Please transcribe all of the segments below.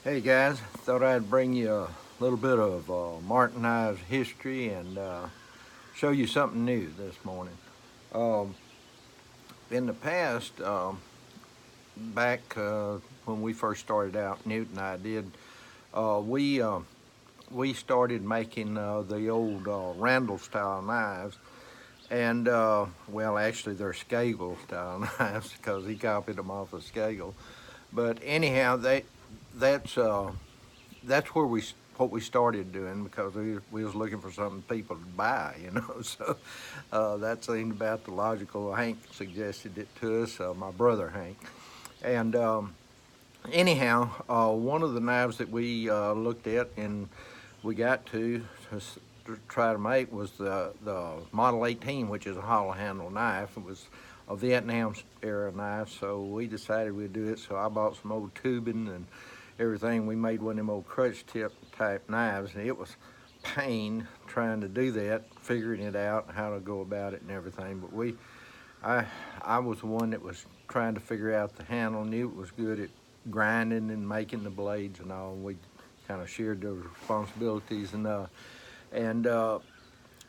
Hey guys, thought I'd bring you a little bit of Martin Knives history and show you something new this morning. Um, in the past, back when we first started out, Newt and I did, uh, we uh, we started making the old Randall style knives, and well, actually they're Skagel style knives because he copied them off of Skagel. But anyhow, that's that's where what we started doing because we was looking for something people to buy, you know. So that seemed about the logical. Hank suggested it to us, my brother Hank, and anyhow, one of the knives that we looked at and we got to try to make was the Model 18, which is a hollow handle knife. It was a Vietnam era knife, so we decided we'd do it. So I bought some old tubing and everything. We made one of them old crutch tip type knives, and it was pain trying to do that, figuring it out, how to go about it and everything. But I, I was the one that was trying to figure out the handle. Knew it was good at grinding and making the blades and all. We kind of shared those responsibilities, and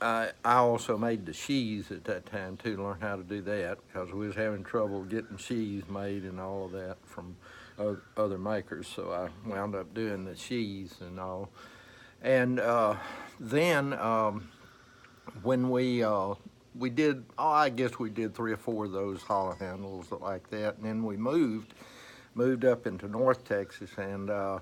I also made the sheaths at that time too, to learn how to do that because we was having trouble getting sheaths made and all of that from other makers. So I wound up doing the sheaths and all. And then when we did, oh, I guess we did 3 or 4 of those hollow handles like that, and then we moved up into North Texas, and uh,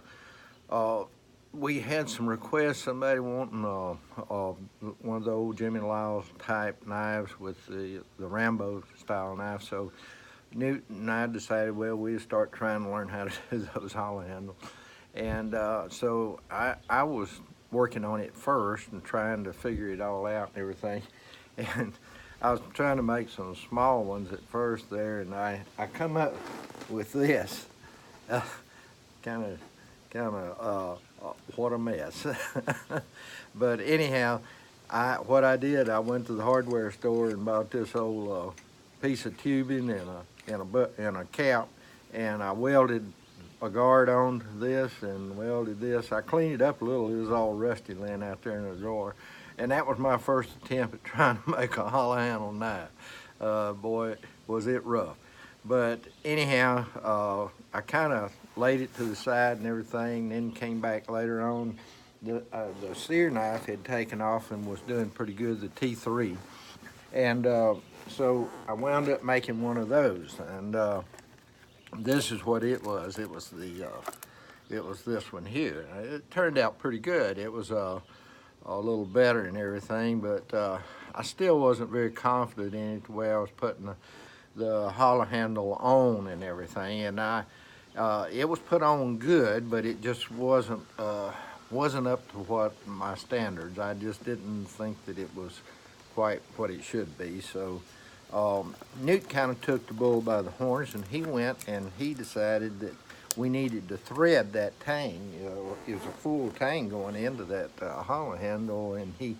we had some requests. Somebody wanting one of the old Jimmy Lyles type knives with the Rambo style knife. So Newt and I decided, well, we'd start trying to learn how to do those hollow handles. And so I was working on it first and trying to figure it all out and everything. And I was trying to make some small ones at first there, and I come up with this. Kind of, what a mess. But anyhow, what I did, I went to the hardware store and bought this old piece of tubing and a cap, and I welded a guard on this and welded this. I cleaned it up a little. It was all rusty laying out there in the drawer. And that was my first attempt at trying to make a hollow handle knife. Boy, was it rough. But anyhow, I kind of laid it to the side and everything, then came back later on. The sear knife had taken off and was doing pretty good, the T3. And so I wound up making one of those. And this is what it was. It was this one here. It turned out pretty good. It was a little better and everything, but I still wasn't very confident in it the way I was putting the hollow handle on and everything. And it was put on good, but it just wasn't up to what my standards. I just didn't think that it was quite what it should be. So Newt kind of took the bull by the horns, and he went and he decided that we needed to thread that tang. It was a full tang going into that hollow handle, and he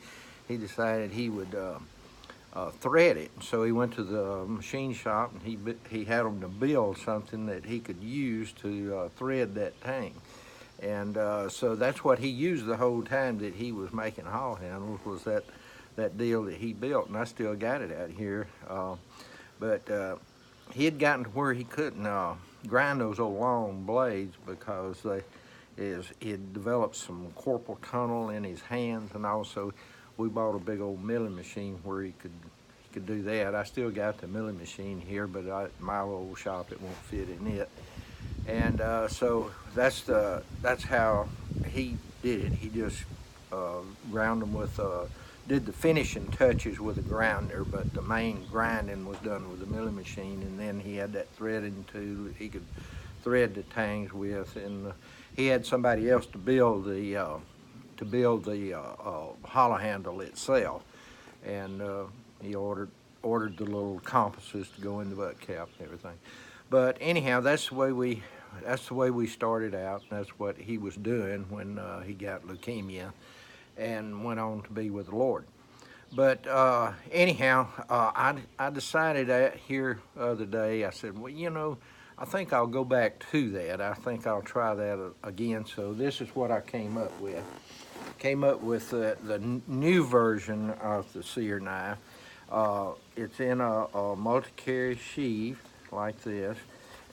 decided he would thread it. So he went to the machine shop, and he had them to build something that he could use to thread that tang. And so that's what he used the whole time that he was making hollow handles, was that deal that he built, and I still got it out here. But he had gotten to where he couldn't grind those old long blades because he had developed some carpal tunnel in his hands, and also we bought a big old milling machine where he could do that. I still got the milling machine here, but my old shop, it won't fit in it. And so that's how he did it. He just ground them with did the finishing touches with a grinder, but the main grinding was done with the milling machine, and then he had that threading tool he could thread the tangs with, and he had somebody else to build the hollow handle itself, and he ordered the little compasses to go in the butt cap and everything. But anyhow, that's the way we started out, and that's what he was doing when he got leukemia and went on to be with the Lord. But anyhow, I decided here the other day, I said, well, I think I'll go back to that. I think I'll try that again. So this is what I came up with. Came up with the new version of the sear knife. It's in a multi-carry sheath like this,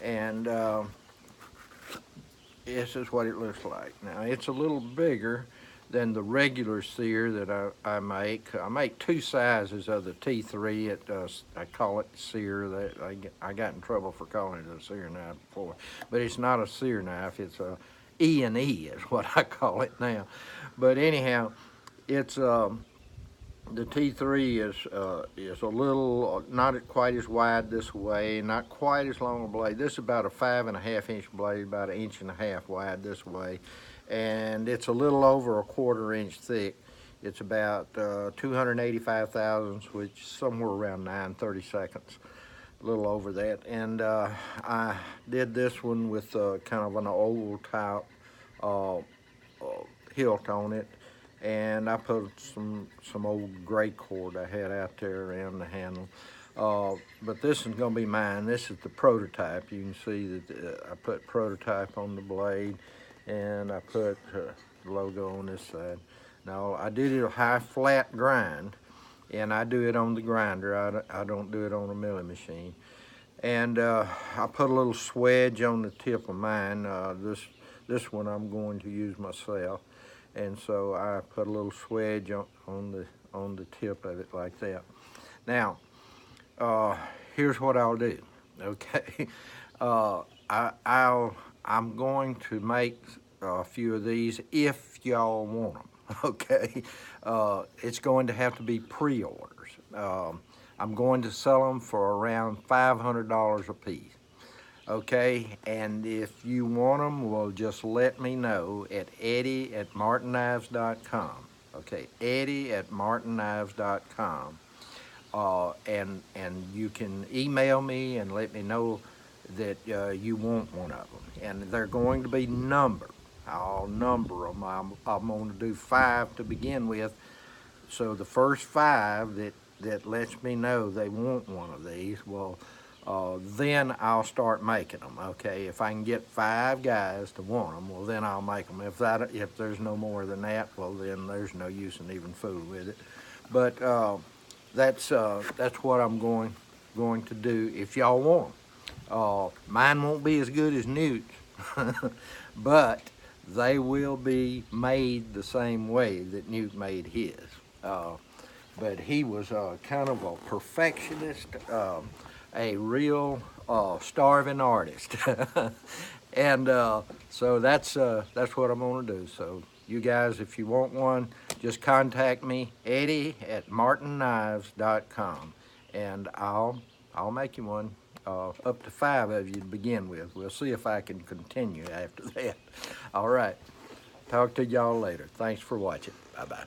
and this is what it looks like. Now it's a little bigger than the regular sear that I make. I make two sizes of the T3. I call it sear. I got in trouble for calling it a sear knife before, but it's not a sear knife. It's a E&E is what I call it now. But anyhow, it's the T3 is a little not quite as wide this way, not quite as long a blade. This is about a 5.5 inch blade, about 1.5 inches wide this way, and it's a little over a 1/4 inch thick. It's about 285 thousandths, which is somewhere around 9/32, a little over that. And I did this one with kind of an oval type hilt on it, and I put some old gray cord I had out there around the handle. But this is going to be mine. This is the prototype. You can see that I put prototype on the blade, and I put the logo on this side. Now I did it a high flat grind, and I do it on the grinder. I don't do it on a milling machine. And I put a little swedge on the tip of mine. This one I'm going to use myself, and so I put a little swedge on the tip of it like that. Now, here's what I'll do. Okay, I'm going to make a few of these if y'all want them. Okay, it's going to have to be pre-orders. I'm going to sell them for around $500 a piece. Okay, and if you want them, well, just let me know at Eddie@martinknives.com. Okay, Eddie@martinknives.com. And you can email me and let me know that you want one of them. And they're going to be numbered. I'll number them. I'm going to do 5 to begin with. So the first 5 that lets me know they want one of these, well, then I'll start making them. Okay, if I can get 5 guys to want them, well, then I'll make them. If there's no more than that, well, then there's no use in even fooling with it. But that's what I'm going to do if y'all want them. Mine won't be as good as Newt's, but they will be made the same way that Newt made his. But he was kind of a perfectionist, a real starving artist. And so that's what I'm gonna do. So you guys, if you want one, just contact me, Eddie@martinknives.com, and I'll make you one. Up to 5 of you to begin with. We'll see if I can continue after that. All right. Talk to y'all later. Thanks for watching. Bye-bye.